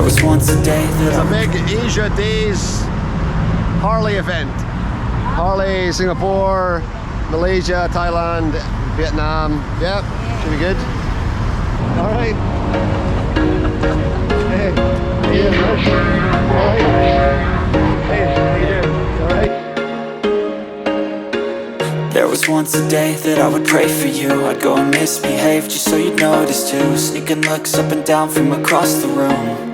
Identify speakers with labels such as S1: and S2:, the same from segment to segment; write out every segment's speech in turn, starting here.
S1: was once a day that
S2: It's a big Asia Days Harley event. Harley, Singapore, Malaysia, Thailand, Vietnam. Yep, should be good. All right. Hey, Ian, all right. Hey, how you doing? All right.
S1: There was once a day that I would pray for you. I'd go and misbehave just so you'd notice too. Sneaking looks up and down from across the room.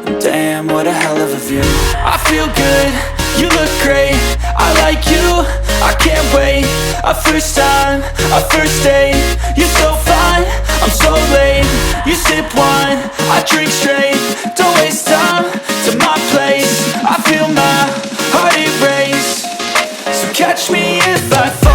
S1: And damn, what a hell of a view. I feel good, you look great, I like you, I can't wait. A first time, a first date. You're so fine, I'm so late. You sip wine, I drink straight. Don't waste time to my place. I feel my heart erase. So catch me if I fall.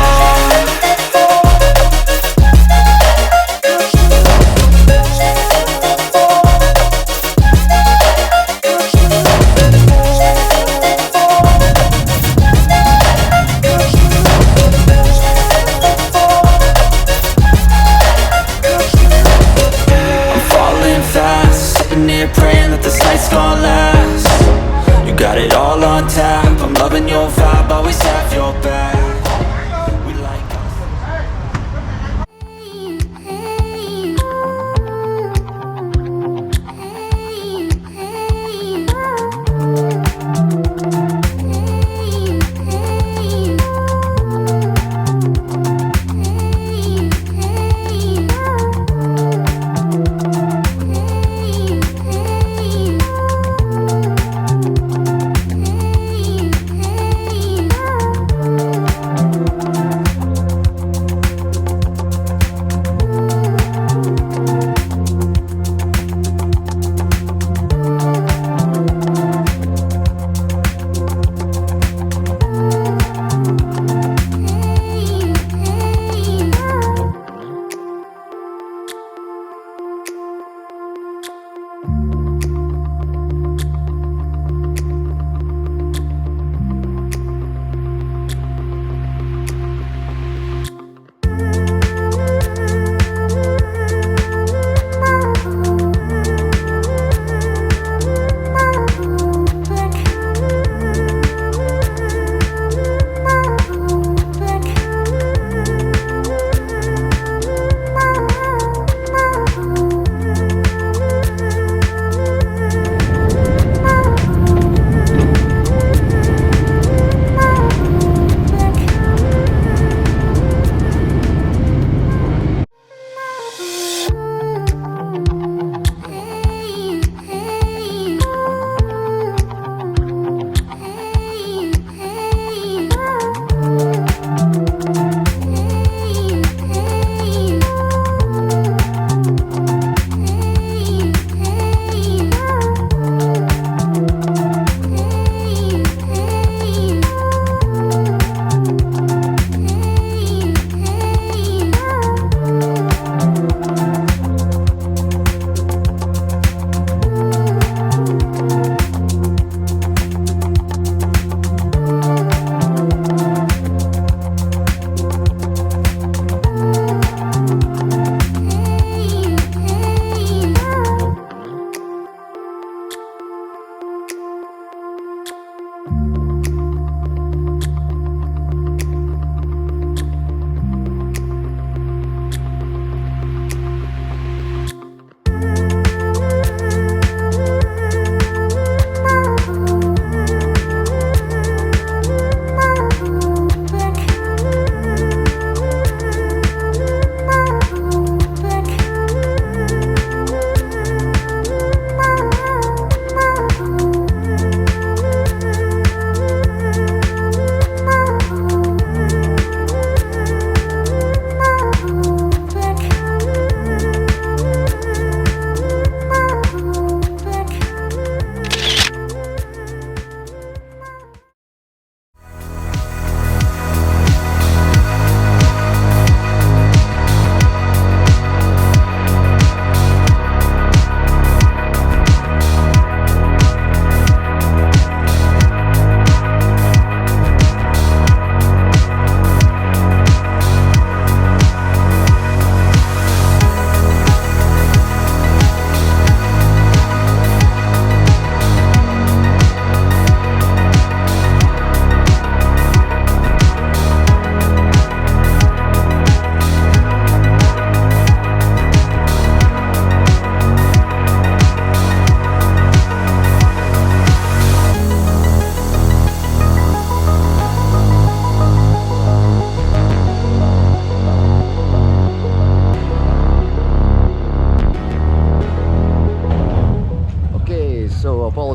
S1: Praying that this night's gonna last. You got it all on tap, I'm loving your vibe, always have your back.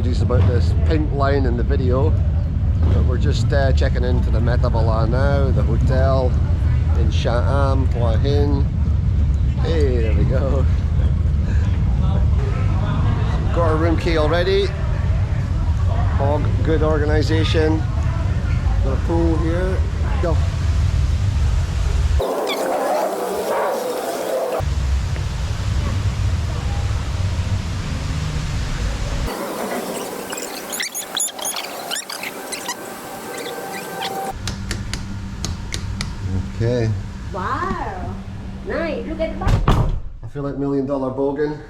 S2: apologies about this pink line in the video, but we're just checking into the Metabala now, the hotel in Sha'am, Hua Hin. Hey, there we go. Got our room key already. All good organisation. Got a pool here. Go. Okay.
S3: Wow. Nice. Look at the box.
S2: I feel like $1 Million Bogan.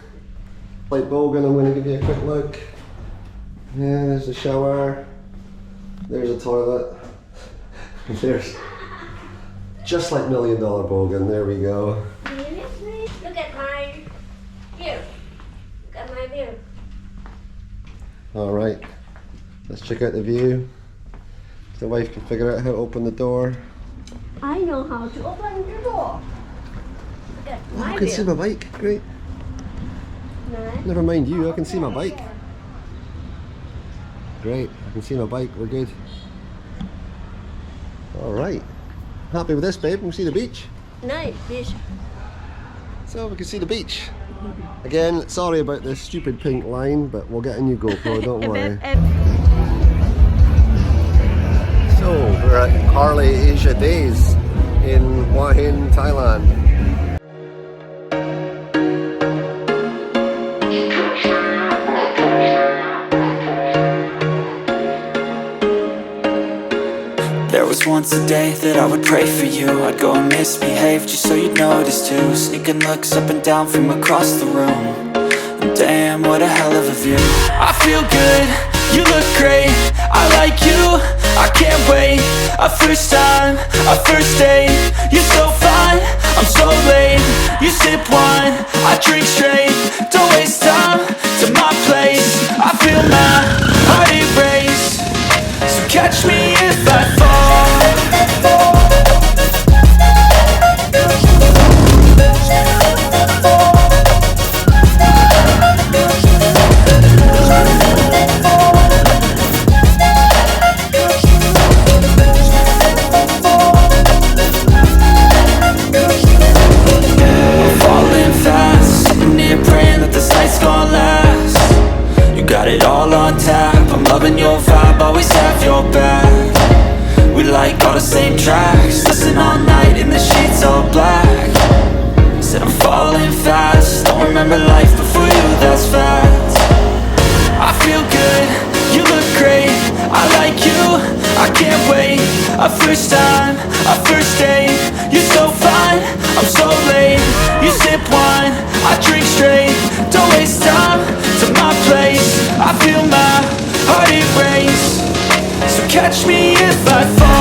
S2: Like Bogan, I'm going to give you a quick look. Yeah, there's the shower. There's a toilet. There's just like $1 Million Bogan. There we go.
S3: Look at my view. Look at my view.
S2: All right. Let's check out the view. The wife can figure out how to open the door.
S3: I know how to open the door. Look at
S2: Oh,
S3: my
S2: I can
S3: view.
S2: see my bike. Great.
S3: Nice.
S2: Never mind you. I can see my bike. Great. I can see my bike. We're good. All right. Happy with this, babe? We can see the beach.
S3: Nice fish.
S2: So we can see the beach. Again, sorry about this stupid pink line, but we'll get a new GoPro, don't worry. So we're at Harley Asia Days in Hua Hin, Thailand.
S1: There was once a day that I would pray for you. I'd go and misbehave just so you'd notice too. Sneaking looks up and down from across the room. And damn, what a hell of a view. I feel good, you look great, I like you, I can't wait. A first time, a first date. You're so fine, I'm so late. You sip wine, I drink straight. Don't waste time to my place. I feel my heart erase. So catch me if I fall. I'm falling fast, sitting here praying that this night's gonna last. You got it all on tap, I'm loving your vibe, always have your back. We like all the same tracks, listen all night in the sheets all black. Said I'm falling fast, don't remember life before you, that's fact. I feel good, you look great, I like you, I can't wait. A first time, a first date. You're so fine, I'm so late. You sip wine, I drink straight. Don't waste time to my place. I feel my heart erase. So catch me if I fall.